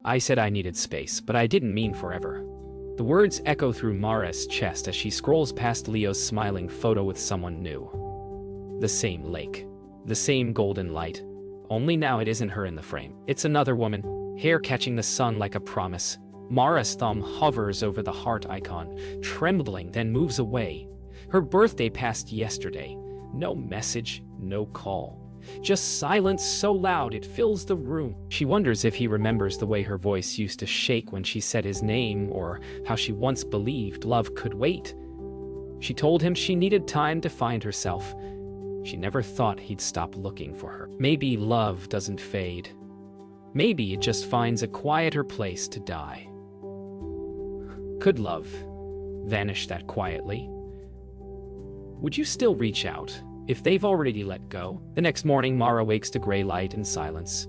I said I needed space, but I didn't mean forever. The words echo through Mara's chest as she scrolls past Leo's smiling photo with someone new. The same lake. The same golden light. Only now it isn't her in the frame. It's another woman, hair catching the sun like a promise. Mara's thumb hovers over the heart icon, trembling, then moves away. Her birthday passed yesterday. No message, no call. Just silence so loud it fills the room. She wonders if he remembers the way her voice used to shake when she said his name, or how she once believed love could wait. She told him she needed time to find herself. She never thought he'd stop looking for her. Maybe love doesn't fade. Maybe it just finds a quieter place to die. Could love vanish that quietly? Would you still reach out if they've already let go? The next morning, Mara wakes to gray light and silence.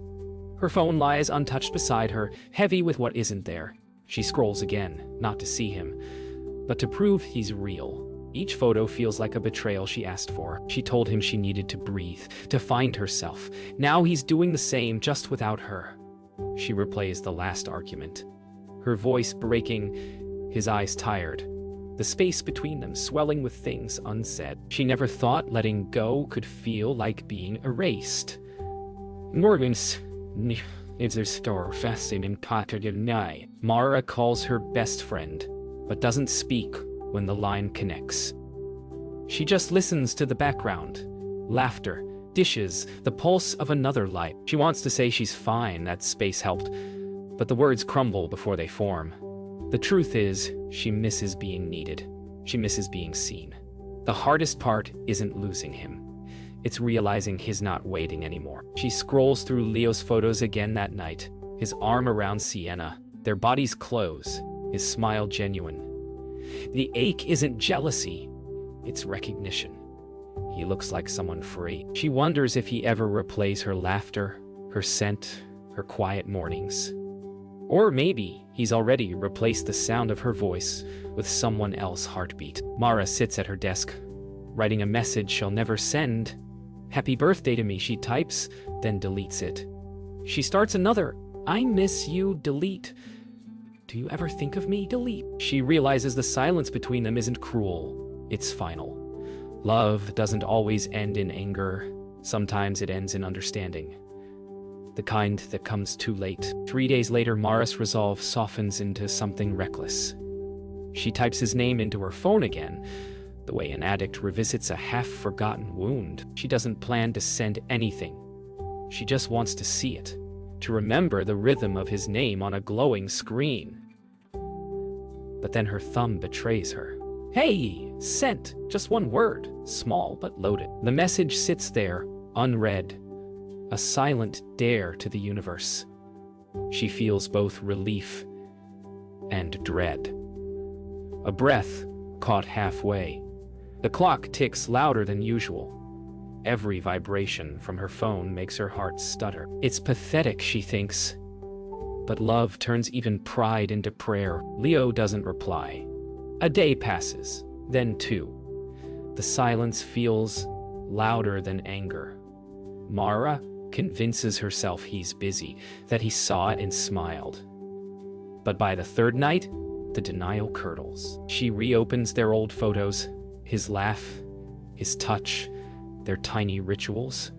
Her phone lies untouched beside her, heavy with what isn't there. She scrolls again, not to see him, but to prove he's real. Each photo feels like a betrayal she asked for. She told him she needed to breathe, to find herself. Now he's doing the same, just without her. She replays the last argument, her voice breaking, his eyes tired. The space between them swelling with things unsaid. She never thought letting go could feel like being erased. Morgan's is their store fasting in night. Mara calls her best friend, but doesn't speak when the line connects. She just listens to the background. Laughter, dishes, the pulse of another life. She wants to say she's fine, that space helped, but the words crumble before they form. The truth is, she misses being needed. She misses being seen. The hardest part isn't losing him. It's realizing he's not waiting anymore. She scrolls through Leo's photos again that night, his arm around Sienna, their bodies close, his smile genuine. The ache isn't jealousy, it's recognition. He looks like someone free. She wonders if he ever replays her laughter, her scent, her quiet mornings. Or maybe he's already replaced the sound of her voice with someone else's heartbeat. Mara sits at her desk, writing a message she'll never send. "Happy birthday to me," she types, then deletes it. She starts another. "I miss you," delete. "Do you ever think of me?" delete. She realizes the silence between them isn't cruel, it's final. Love doesn't always end in anger. Sometimes it ends in understanding. The kind that comes too late. 3 days later, Mara's resolve softens into something reckless. She types his name into her phone again, the way an addict revisits a half-forgotten wound. She doesn't plan to send anything. She just wants to see it, to remember the rhythm of his name on a glowing screen. But then her thumb betrays her. "Hey, sent," just one word, small but loaded. The message sits there, unread. A silent dare to the universe. She feels both relief and dread. A breath caught halfway. The clock ticks louder than usual. Every vibration from her phone makes her heart stutter. It's pathetic, she thinks. But love turns even pride into prayer. Leo doesn't reply. A day passes, then two. The silence feels louder than anger. Mara convinces herself he's busy, that he saw it and smiled. But by the third night, the denial curdles. She reopens their old photos, his laugh, his touch, their tiny rituals.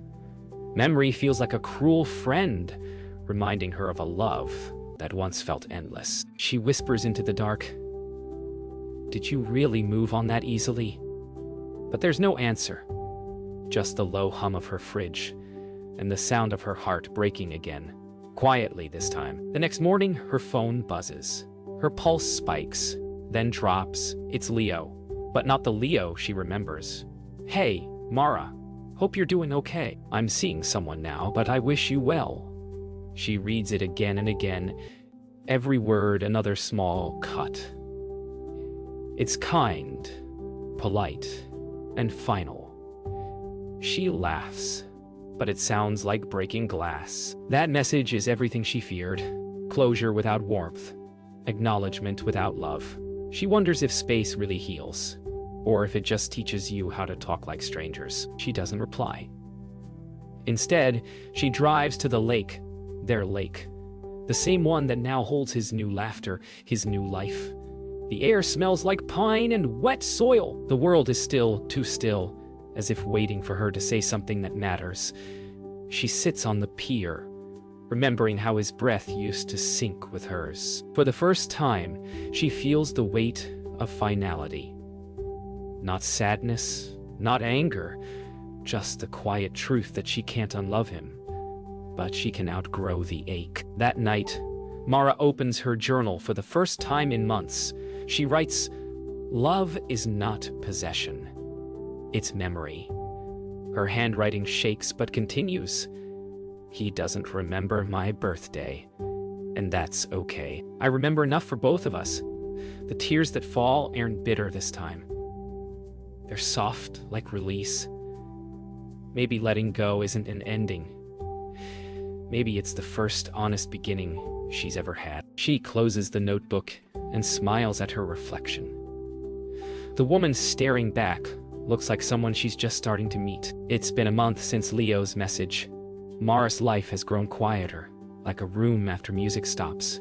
Memory feels like a cruel friend, reminding her of a love that once felt endless. She whispers into the dark, "Did you really move on that easily?" But there's no answer, just the low hum of her fridge, and the sound of her heart breaking again, quietly this time. The next morning, her phone buzzes. Her pulse spikes, then drops. It's Leo, but not the Leo she remembers. "Hey, Mara, hope you're doing okay. I'm seeing someone now, but I wish you well." She reads it again and again, every word another small cut. It's kind, polite, and final. She laughs, but it sounds like breaking glass. That message is everything she feared. Closure without warmth. Acknowledgement without love. She wonders if space really heals, or if it just teaches you how to talk like strangers. She doesn't reply. Instead, she drives to the lake, their lake. the same one that now holds his new laughter, his new life. The air smells like pine and wet soil. The world is still, too still, as if waiting for her to say something that matters. She sits on the pier, remembering how his breath used to sync with hers. For the first time, she feels the weight of finality. Not sadness, not anger, just the quiet truth that she can't unlove him. But she can outgrow the ache. That night, Mara opens her journal for the first time in months. She writes, "Love is not possession. It's memory." Her handwriting shakes but continues. "He doesn't remember my birthday, and that's okay. I remember enough for both of us. The tears that fall aren't bitter this time. They're soft, like release. Maybe letting go isn't an ending. Maybe it's the first honest beginning she's ever had." She closes the notebook and smiles at her reflection. The woman staring back looks like someone she's just starting to meet. It's been a month since Leo's message. Mara's life has grown quieter, like a room after music stops.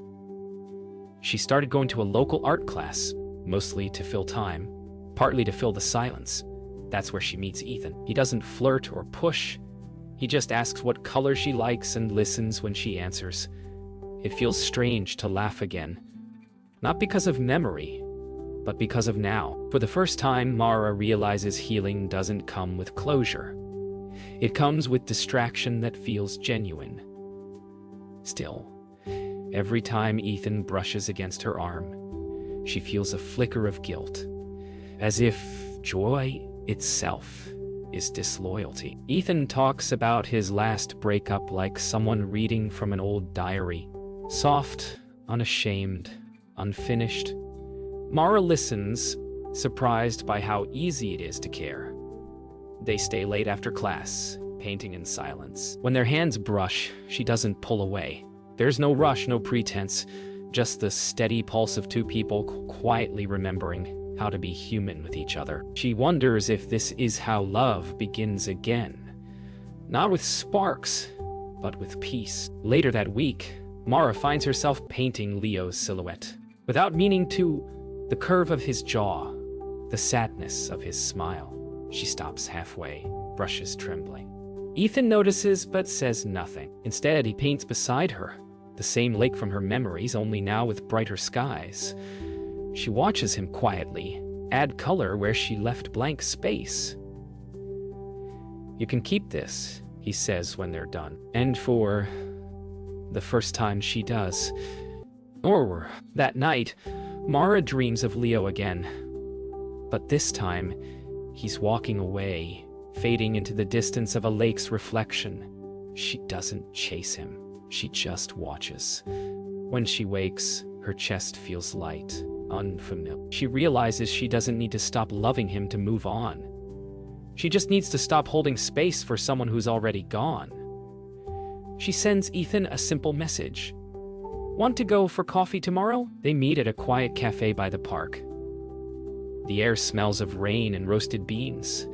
She started going to a local art class, mostly to fill time, partly to fill the silence. That's where she meets Ethan. He doesn't flirt or push. He just asks what color she likes and listens when she answers. It feels strange to laugh again. Not because of memory, but because of now. For the first time, Mara realizes healing doesn't come with closure. It comes with distraction that feels genuine. Still, every time Ethan brushes against her arm, she feels a flicker of guilt, as if joy itself is disloyalty. Ethan talks about his last breakup like someone reading from an old diary. Soft, unashamed, unfinished. Mara listens, surprised by how easy it is to care. They stay late after class, painting in silence. When their hands brush, she doesn't pull away. There's no rush, no pretense, just the steady pulse of two people quietly remembering how to be human with each other. She wonders if this is how love begins again. Not with sparks, but with peace. Later that week, Mara finds herself painting Leo's silhouette. Without meaning to, the curve of his jaw, the sadness of his smile. She stops halfway, brushes trembling. Ethan notices but says nothing. Instead, he paints beside her, the same lake from her memories, only now with brighter skies. She watches him quietly, add color where she left blank space. "You can keep this," he says when they're done. And for the first time she does. Or that night, Mara dreams of Leo again. But this time, he's walking away, fading into the distance of a lake's reflection. She doesn't chase him. She just watches. When she wakes, her chest feels light, unfamiliar. She realizes she doesn't need to stop loving him to move on. She just needs to stop holding space for someone who's already gone. She sends Ethan a simple message. "Want to go for coffee tomorrow?" They meet at a quiet cafe by the park. The air smells of rain and roasted beans.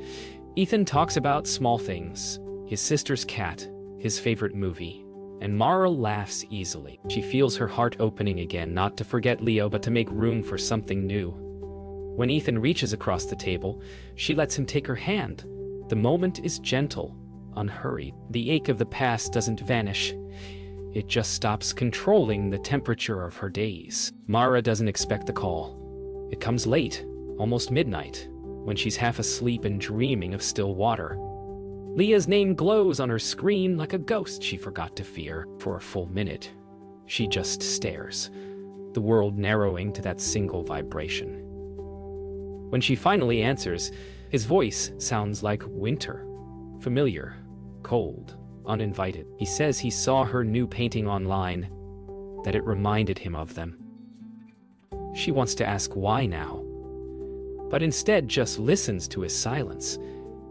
Ethan talks about small things, his sister's cat, his favorite movie, and Mara laughs easily. She feels her heart opening again, not to forget Leo, but to make room for something new. When Ethan reaches across the table, she lets him take her hand. The moment is gentle, unhurried. The ache of the past doesn't vanish. It just stops controlling the temperature of her days. Mara doesn't expect the call. It comes late, almost midnight, when she's half asleep and dreaming of still water. Leah's name glows on her screen like a ghost she forgot to fear. For a full minute, she just stares, the world narrowing to that single vibration. When she finally answers, his voice sounds like winter, familiar, cold, uninvited. He says he saw her new painting online, that it reminded him of them. She wants to ask why now, but instead just listens to his silence.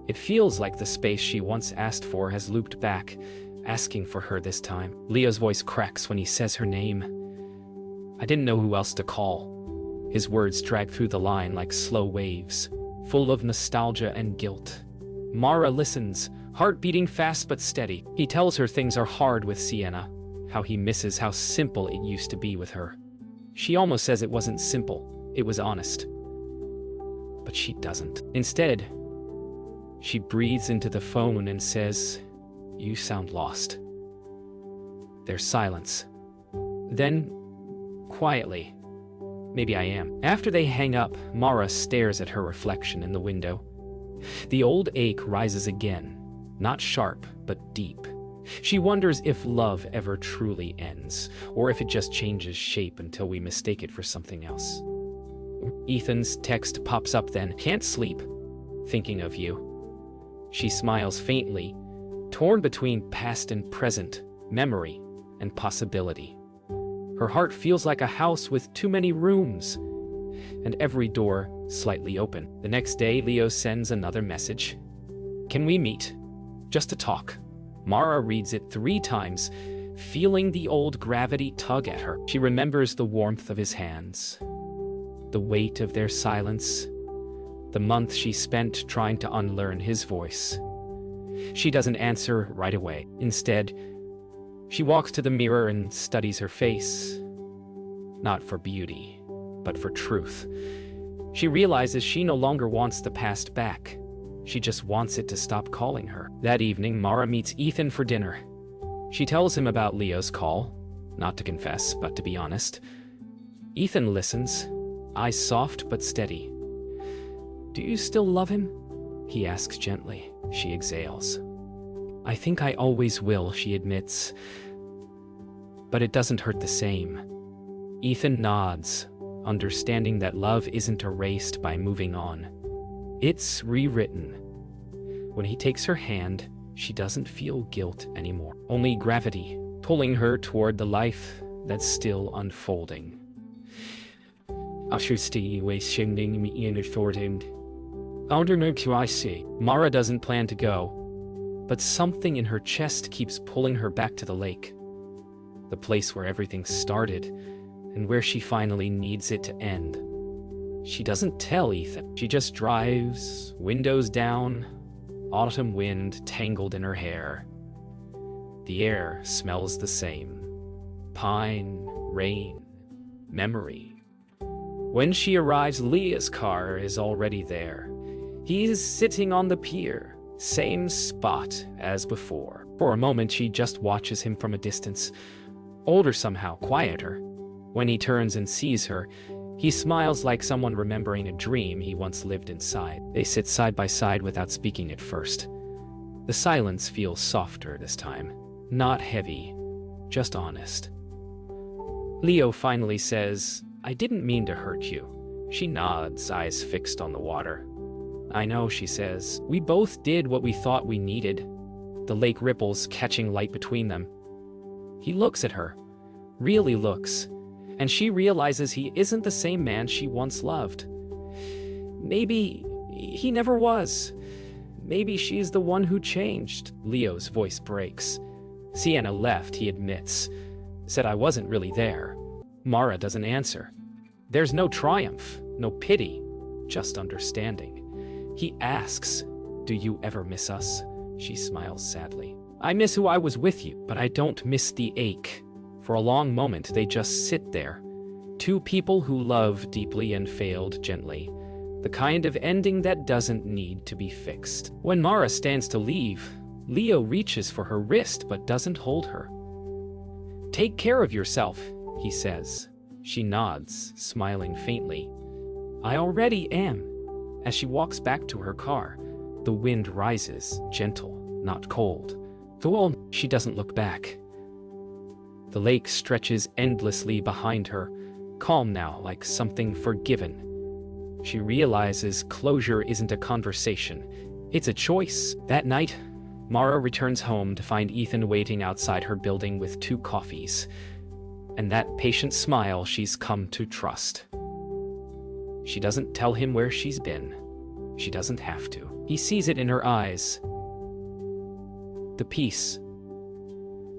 It feels like the space she once asked for has looped back, asking for her this time. Leo's voice cracks when he says her name. "I didn't know who else to call." His words drag through the line like slow waves, full of nostalgia and guilt. Mara listens, heart beating fast but steady. He tells her things are hard with Sienna, how he misses how simple it used to be with her. She almost says it wasn't simple, it was honest. But she doesn't. Instead, she breathes into the phone and says, "You sound lost." There's silence. Then, quietly, "Maybe I am." After they hang up, Mara stares at her reflection in the window. The old ache rises again, not sharp, but deep. She wonders if love ever truly ends, or if it just changes shape until we mistake it for something else. Ethan's text pops up then. "Can't sleep. Thinking of you." She smiles faintly, torn between past and present, memory and possibility. Her heart feels like a house with too many rooms, and every door slightly open. The next day, Leo sends another message. "Can we meet? Just to talk." Mara reads it 3 times, feeling the old gravity tug at her. She remembers the warmth of his hands, the weight of their silence, the month she spent trying to unlearn his voice. She doesn't answer right away. Instead, she walks to the mirror and studies her face, not for beauty, but for truth. She realizes she no longer wants the past back. She just wants it to stop calling her. That evening, Mara meets Ethan for dinner. She tells him about Leo's call, not to confess, but to be honest. Ethan listens, eyes soft but steady. "Do you still love him?" he asks gently. She exhales. "I think I always will," she admits. But it doesn't hurt the same. Ethan nods, understanding that love isn't erased by moving on. It's rewritten. When he takes her hand, she doesn't feel guilt anymore. Only gravity, pulling her toward the life that's still unfolding. Mara doesn't plan to go, but something in her chest keeps pulling her back to the lake. The place where everything started, and where she finally needs it to end. She doesn't tell Ethan. She just drives, windows down, autumn wind tangled in her hair. The air smells the same. Pine, rain, memory. When she arrives, Leah's car is already there. He's sitting on the pier, same spot as before. For a moment, she just watches him from a distance. Older somehow, quieter. When he turns and sees her, he smiles like someone remembering a dream he once lived inside. They sit side by side without speaking at first. The silence feels softer this time. Not heavy, just honest. Leo finally says, "I didn't mean to hurt you." She nods, eyes fixed on the water. "I know," she says. "We both did what we thought we needed." The lake ripples, catching light between them. He looks at her, really looks, and she realizes he isn't the same man she once loved. Maybe he never was. Maybe she's the one who changed. Leo's voice breaks. "Sienna left," he admits. "Said I wasn't really there." Mara doesn't answer. There's no triumph, no pity, just understanding. He asks, "Do you ever miss us?" She smiles sadly. "I miss who I was with you, but I don't miss the ache." For a long moment, they just sit there. 2 people who love deeply and failed gently. The kind of ending that doesn't need to be fixed. When Mara stands to leave, Leo reaches for her wrist but doesn't hold her. "Take care of yourself," he says. She nods, smiling faintly. "I already am." As she walks back to her car, the wind rises, gentle, not cold. Though she doesn't look back. The lake stretches endlessly behind her, calm now like something forgiven. She realizes closure isn't a conversation, it's a choice. That night, Mara returns home to find Ethan waiting outside her building with 2 coffees, and that patient smile she's come to trust. She doesn't tell him where she's been. She doesn't have to. He sees it in her eyes. The peace.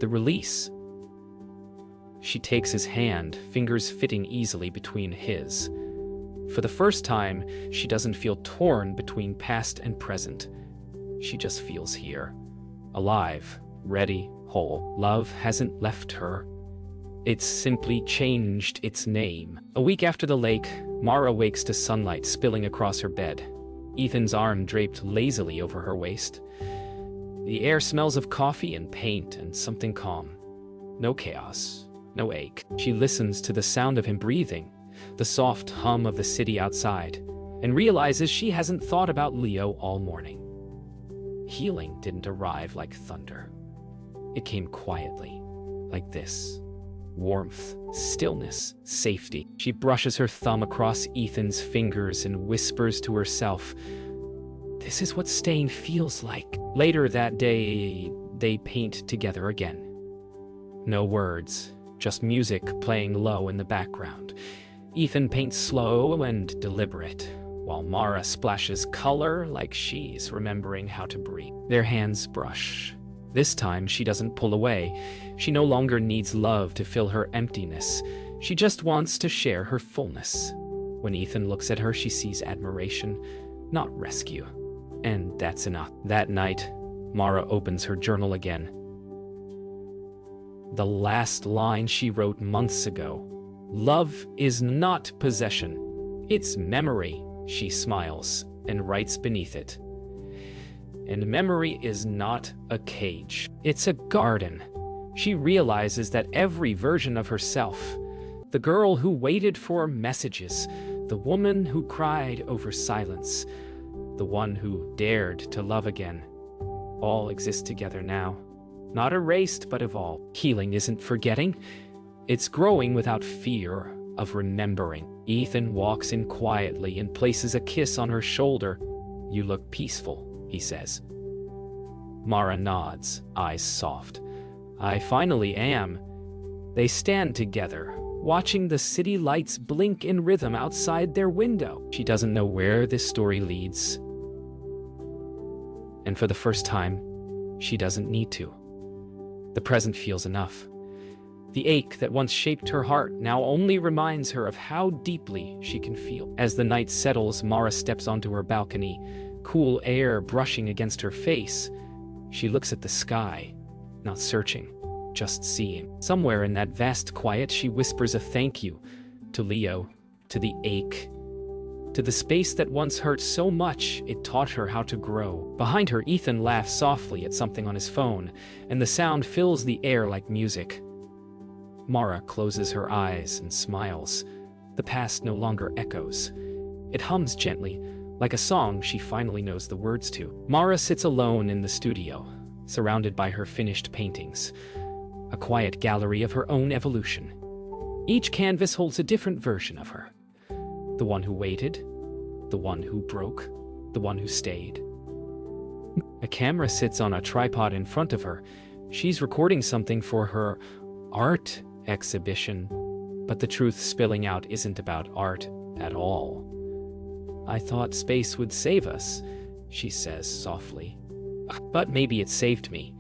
The release. She takes his hand, fingers fitting easily between his. For the first time, she doesn't feel torn between past and present. She just feels here. Alive, ready, whole. Love hasn't left her. It's simply changed its name. A week after the lake, Mara wakes to sunlight spilling across her bed. Ethan's arm draped lazily over her waist. The air smells of coffee and paint and something calm. No chaos, no ache. She listens to the sound of him breathing, the soft hum of the city outside, and realizes she hasn't thought about Leo all morning. Healing didn't arrive like thunder. It came quietly, like this. Warmth, stillness, safety. She brushes her thumb across Ethan's fingers and whispers to herself, "This is what staying feels like." Later that day, they paint together again. No words, just music playing low in the background. Ethan paints slow and deliberate, while Mara splashes color like she's remembering how to breathe. Their hands brush. This time, she doesn't pull away. She no longer needs love to fill her emptiness. She just wants to share her fullness. When Ethan looks at her, she sees admiration, not rescue. And that's enough. That night, Mara opens her journal again. The last line she wrote months ago. "Love is not possession. It's memory," she smiles and writes beneath it. And memory is not a cage. It's a garden. She realizes that every version of herself, the girl who waited for messages, the woman who cried over silence, the one who dared to love again, all exist together now. Not erased, but evolved. Healing isn't forgetting. It's growing without fear of remembering. Ethan walks in quietly and places a kiss on her shoulder. "You look peaceful," he says. Mara nods, eyes soft. "I finally am." They stand together, watching the city lights blink in rhythm outside their window. She doesn't know where this story leads. And for the first time, she doesn't need to. The present feels enough. The ache that once shaped her heart now only reminds her of how deeply she can feel. As the night settles, Mara steps onto her balcony, cool air brushing against her face. She looks at the sky, not searching, just seeing. Somewhere in that vast quiet, she whispers a thank you to Leo, to the ache, to the space that once hurt so much it taught her how to grow. Behind her, Ethan laughs softly at something on his phone, and the sound fills the air like music. Mara closes her eyes and smiles. The past no longer echoes. It hums gently, like a song she finally knows the words to. Mara sits alone in the studio, surrounded by her finished paintings, a quiet gallery of her own evolution. Each canvas holds a different version of her. The one who waited, the one who broke, the one who stayed. A camera sits on a tripod in front of her. She's recording something for her art exhibition, but the truth spilling out isn't about art at all. "I thought space would save us," she says softly. "But maybe it saved me."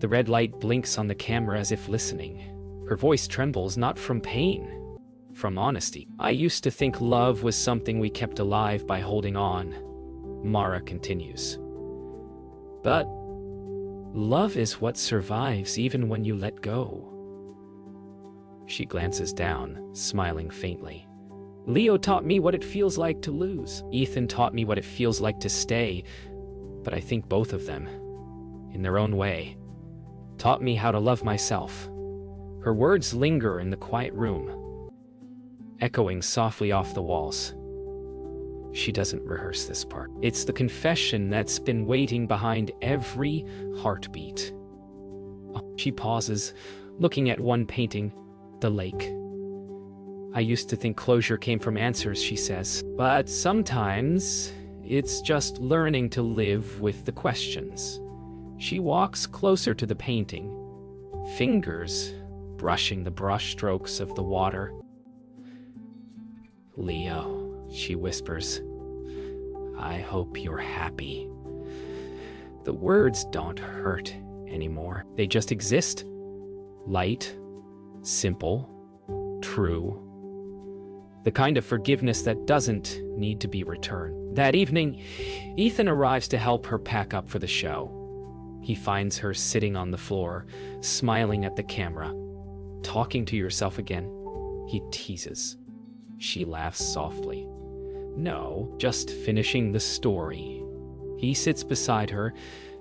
The red light blinks on the camera as if listening. Her voice trembles, not from pain, from honesty. "I used to think love was something we kept alive by holding on," Mara continues. "But love is what survives even when you let go." She glances down, smiling faintly. "Leo taught me what it feels like to lose. Ethan taught me what it feels like to stay. But I think both of them, in their own way, taught me how to love myself." Her words linger in the quiet room, echoing softly off the walls. She doesn't rehearse this part. It's the confession that's been waiting behind every heartbeat. She pauses, looking at one painting, the lake. "I used to think closure came from answers," she says. "But sometimes it's just learning to live with the questions." She walks closer to the painting, fingers brushing the brushstrokes of the water. "Leo," she whispers, "I hope you're happy." The words don't hurt anymore. They just exist. Light, simple, true. The kind of forgiveness that doesn't need to be returned. That evening, Ethan arrives to help her pack up for the show. He finds her sitting on the floor, smiling at the camera. "Talking to yourself again?" he teases. She laughs softly. "No, just finishing the story." He sits beside her,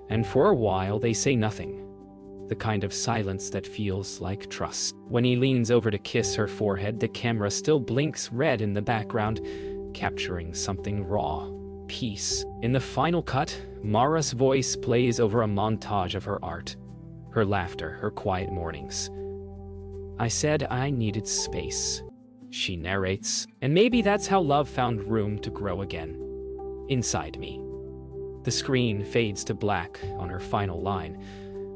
and for a while they say nothing. The kind of silence that feels like trust. When he leans over to kiss her forehead, the camera still blinks red in the background, capturing something raw. Peace. In the final cut, Mara's voice plays over a montage of her art, her laughter, her quiet mornings. "I said I needed space," she narrates, "and maybe that's how love found room to grow again. Inside me." The screen fades to black on her final line.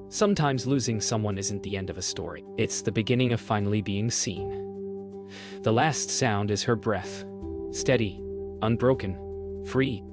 Sometimes losing someone isn't the end of a story. It's the beginning of finally being seen. The last sound is her breath. Steady, unbroken, free.